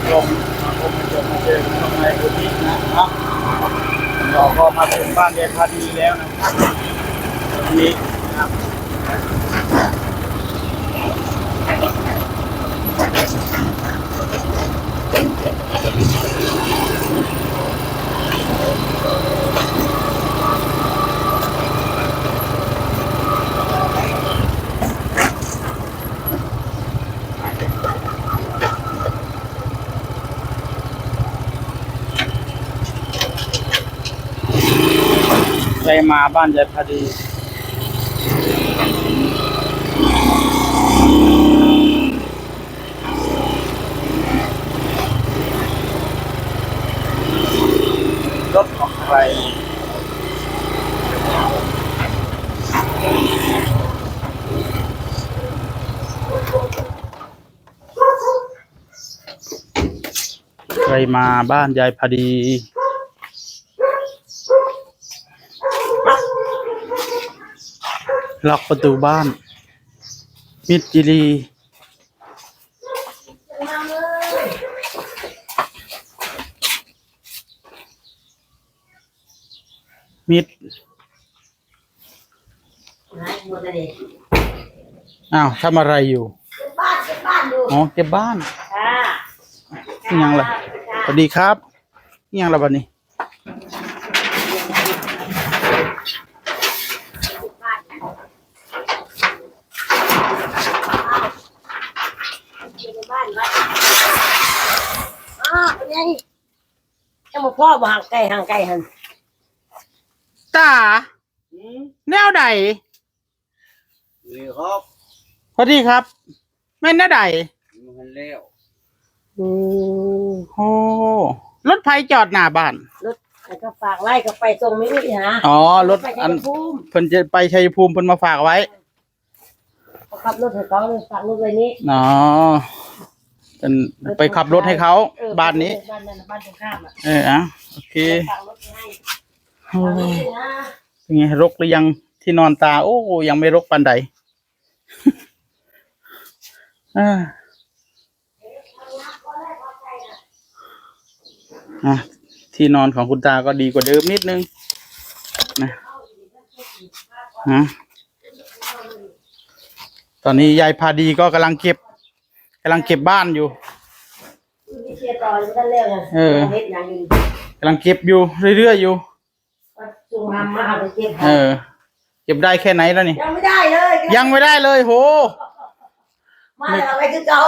ชมมาเจอข้างในพื้นที่นะครับเราก็มาถึงบ้านยายพาดีแล้วนะครับนี้นะครับใครมาบ้านยายพาดีรถของใครใครมาบ้านยายพาดีล็อกประตูบ้านมิดจิรีมิดอ้าวทำอะไรอยู่เก็บบ้านอยู่อ๋อเก็บบ้านนี่ยังล่ะสวัสดีครับนี่ยังล่ะบัดนี้จะมาพ่อมาห่างไกลหันตาแนวใดนี่ครับสวัสดีครับแม่นแนวใดมันแล้วโอ้รถไฟจอดหน้าบ้านรถก็ฝากไล่ก็ไปส่งไม่รู้ที่หาอ๋อรถอันเพิ่นจะไปชัยภูมิเพิ่นมาฝากไว้ขับรถให้เขาเลยฝากรถไว้นี้อ๋อเป็นไปขับรถให้เขาบ้านนี้บ้านนั้นบ้านตรงข้ามอ่ะอ่ะโอเคฝากรถให้เป็นไงรกหรือยังที่นอนตาโอ้ยังไม่รกปานใดที่นอนของคุณตาก็ดีกว่าเดิมนิดนึงนะตอนนี้ยายพาดีก็กำลังเก็บบ้านอยู่กำลังเก็บอยู่เรื่อยๆอยู่เก็บได้แค่ไหนแล้วนี่ยังไม่ได้เลยโหมาอะไรคือเก่า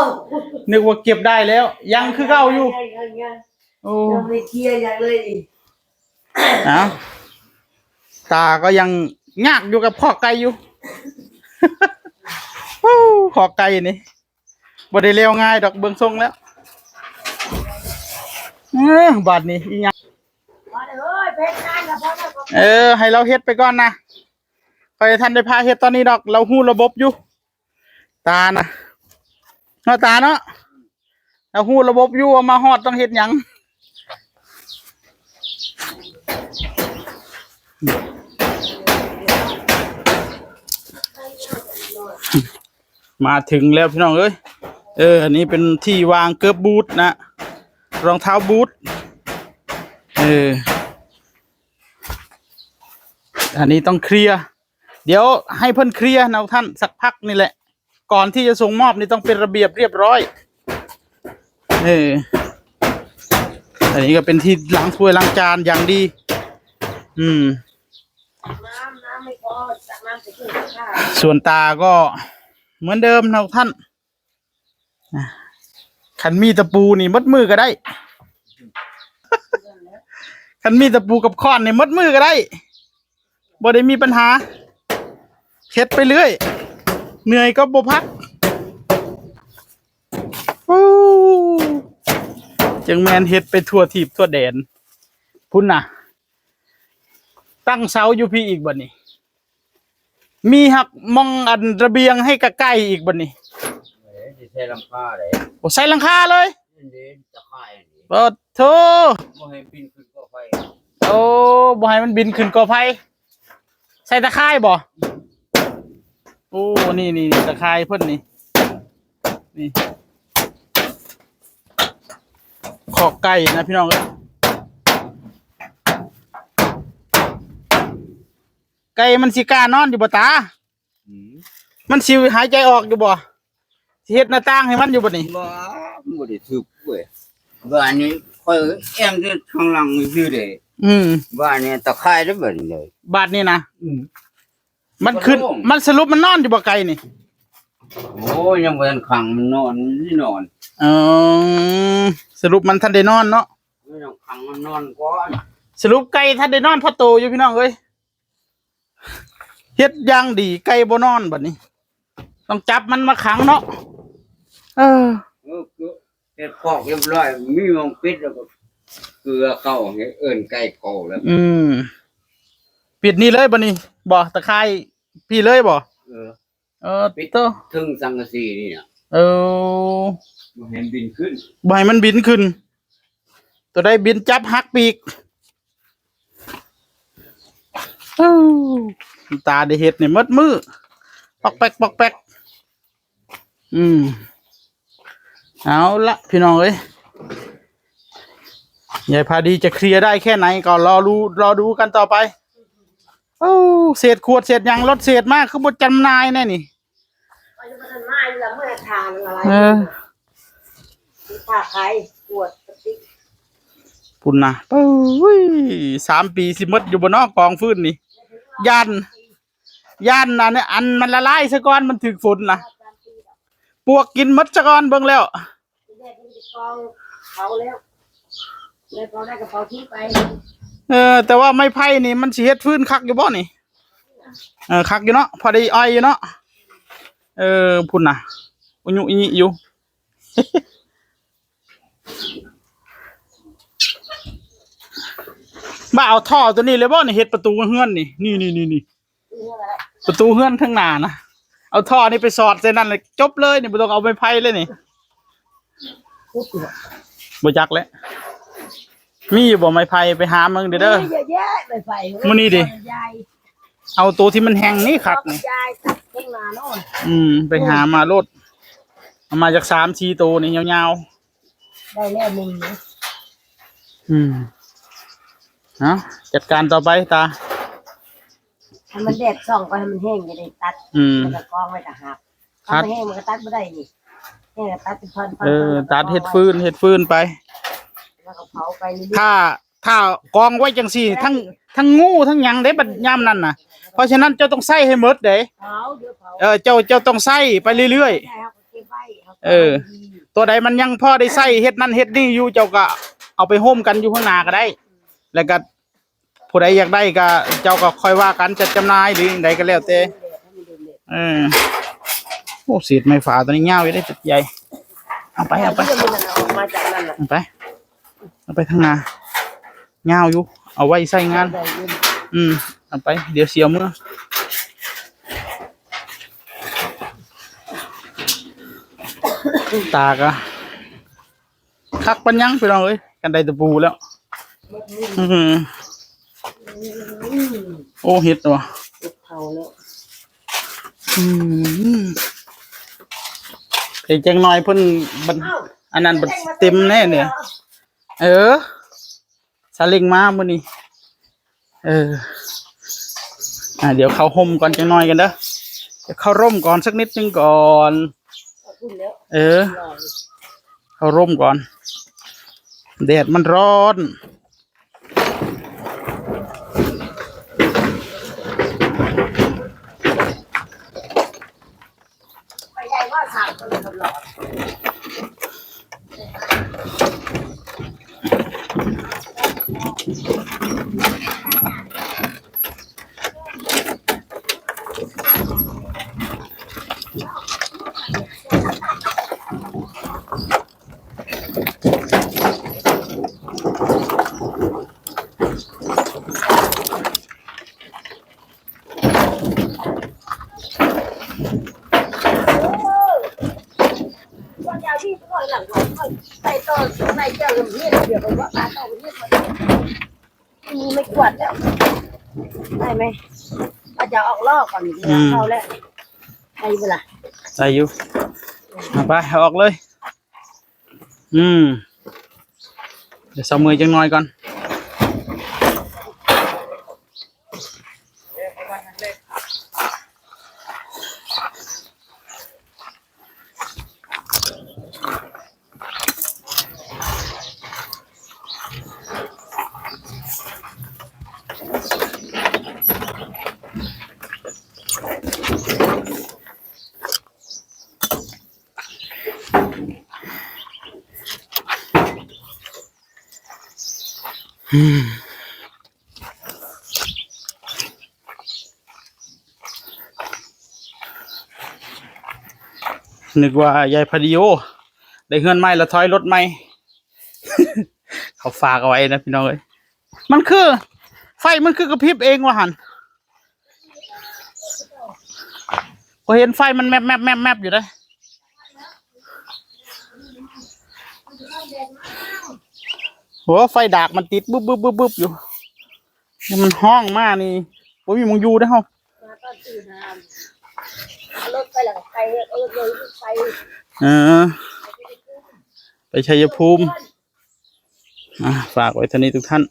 นึกว่าเก็บได้แล้วยังคือเก่าอยู่โอ้ยังไม่เคลียร์อย่างเลยตาก็ยังยากอยู่กับขอไก่อยู่ขอไก่นี่บ่ได้เร็วง่ายดอกเบิ่งทรงแล้วบาดนี้อีหยังให้เราเฮ็ดไปก่อนนะไปทันได้พาเฮ็ดตอนนี้ดอกเราฮู้ระบบอยู่ตานะเนาะตาเนาะเราฮู้ระบบอยู่ว่ามาฮอดต้องเฮ็ดหยังมาถึงแล้วพี่น้องเอ้ยอันนี้เป็นที่วางเกิร์บบูทนะรองเท้าบูทอันนี้ต้องเคลียร์เดี๋ยวให้เพิ่นเคลียร์นะท่านสักพักนี่แหละก่อนที่จะส่งมอบนี่ต้องเป็นระเบียบเรียบร้อยอันนี้ก็เป็นที่ล้างถ้วยล้างจานอย่างดีน้ำไม่พอจากน้ำไปขึ้นข้าวส่วนตาก็เหมือนเดิมนะท่านขันมีตะปูนี่มัดมือก็ได้ขันมีตะปูกับค้อนนี่มัดมือก็ได้บ่ได้มีปัญหาเฮ็ดไปเรื่อยเหนื่อยก็บ่พักจังแมนเฮ็ดไปทั่วทิพย์ทั่วแดนพุ่นน่ะตั้งเสาอยู่พี่อีกบ่นี่มีหักมองอันระเบียงให้กะใกล้อีกบ่นี่ใส่หลังคาเลยโอ้ใส่หลังคาเลยจะค่ายโอ้โธ่บ่ให้บินขึ้นกอไฟโอ้บ่ให้มันบินขึ้นกอไฟใส่ตะข่ายบ่โอ้นี่ตะข่ายเพิ่นนี่ อกไก่นะพี่น้องเอ้ยไก่มันสิกล้านอนอยู่บ่ตา มันสิหายใจออกอยู่บ่สิเฮ็ดหน้าต่างให้มันอยู่บ่นี่ บ่ได้ทึกเว้ยบ้านนี้ค่อยแอมที่ข้างหลังนี่คือเด้ บ้านนี้ตะไคร้ได้เบิดเลย บาดนี่นะมันขึ้นมันสรุปมันนอนอยู่บ่ไก่นี่ โอ้ยยังบ่ทันขังมันนอนนี่นอน สรุปมันทันได้นอนเนาะ ไม่ต้องขังมันนอนก่อน สรุปไก่ทันได้นอนพอโตอยู่พี่น้องเอ้ยเฮ็ดอย่างดีไก่บ่นอนบัดนี้ต้องจับมันมาขังเนาะก็เฮ็ดคอกเรียบร้อยมีหม้องปิดแล้วก็เกลือเข้าให้เอิ้นไก่เข้าแล้ว ปิดนี่เลยบัดนี้บ่ตะไคร้พี่เลยบ่ปิด โต ถึงสังกะสีนี่น่ะบ่เห็นบินขึ้น บ่ให้มันบินขึ้นตัวใดบินจับหักปีกตาได้เฮ็ดนี่หมดมือปอกแป๊กปอกแป๊กเอาละพี่น้องเอ้ยยายพาดีจะเคลียร์ได้แค่ไหนก็รอดูกันต่อไปเศษขวดเศษหยังรถเศษมากคือบทจำนายแน่นี่มันมาอยู่แล้วเมื่อทานอะไรถ้าใครปวดติ๊กปุ่นนะ3 ปีสิมดอยู่บนนอกกองฟื้นนี่ยันนะเนี่ยอันมันละลายซะก่อนมันถึกฝนนะปวกกินมดซะก่อนเบิ่งแล้วเขาแล้วเลยเขาได้กระเป๋าที่ไปแต่ว่าไม้ไผ่นี่มันสิเฮ็ดฟื้นคักอยู่บ่นี่คักอยู่เนาะพอได้อ้อยอยู่เนาะพุ่นน่ะอุยุอีอยู่ บ้าเอาท่อตัวนี้เลยบ่นี่เฮ็ดประตูเฮือนนี่ประตูเฮือนข้างหน้านะเอาท่อนี่ไปสอดใส่นั่นเลยจบเลยนี่บ่ต้องเอาไม้ไผ่เลยนี่บ่จักแล้วมีอยู่บ่ไม้ไผ่ไปหามึงเด้อเยอะแยะไม้ไผ่มื้อนี้ดิเอาตัวที่มันแห้งนี่คักนี่ไปหามาโลดเอามาจาก3-4ตัวนี่ยาวๆได้แล้วมึงจัดการต่อไปตาให้มันแดดส่องไปให้มันแห้งจะได้ตัดมันจะกองไว้ต่างหากถ้าไม่แห้งมันก็ตัดไม่ได้นี่แห้งตัดเป็นท่อนตัดเฮ็ดฟืนไปแล้วก็เผาไปถ้ากองไว้จังซี่ทั้งงูทั้งหยังได้บัดยามนั้นน่ะเพราะฉะนั้นเจ้าต้องใส่ให้หมดเด้เจ้าต้องใส่ไปเรื่อยๆตัวใดมันยังพอได้ใส่เฮ็ดนั่นเฮ็ดนี่อยู่เจ้าก็เอาไปโฮมกันอยู่ข้างหน้าก็ได้แล้วก็ผู้ใดอยากได้ก็เจ้าก็ค่อยว่ากันจัดจำหน่ายหรืออย่างใดก็แล้วแต่โอ้สีดไม้ฝาตัวนี้ยาวอยู่ได้จุดใหญ่เอาไปทางหน้ายาวอยู่เอาไว้ใส่งานเอาไปเดี๋ยวเสียวมือตากะคักปัญญังไปลองเลยกันได้ตะปูแล้วโอ้เห็ดว่ะไอ้แจงน้อยเพิ่นอันนั้นเต็มแน่เนี่ยซาเล้งมามื้อนี้เดี๋ยวเข้าห่มก่อนจังน้อยกันเด้อเดี๋ยวเข้าร่มก่อนสักนิดนึงก่อนเข้าร่มก่อนแดดมันร้อนไปใหญ่ว่าสามคนตลอดใส่ต่อในเจ้าเรียกเดี๋ยวไปว่าตาต่อเรียกมันมีไม่กวาดแล้วได้ไหมอาจจะออกลอกก่อนเข้าแล้วใส่เวลาใส่อยู่ไปออกเลย เดี๋ยวเซามือจังน้อยก่อนนึกว่ายายพอดีโอได้เฮือนใหม่แล้วถอยรถใหม่ เขาฝากเอาไว้นะพี่น้องเอ้ยมันคือไฟมันคือกระพริบเองว่ะหันพอเห็นไฟมันแมบอยู่ได้โหไฟดากมันติดบึบอยู่นี่มันห้องมากนี่บ่มีมึงอยู่ได้อเฮา มาตอนตื่นนะเอารถไปหลังไปเอารถเลยไป ไปชัยภูมิฝากไว้เท่านี้ทุกท่าน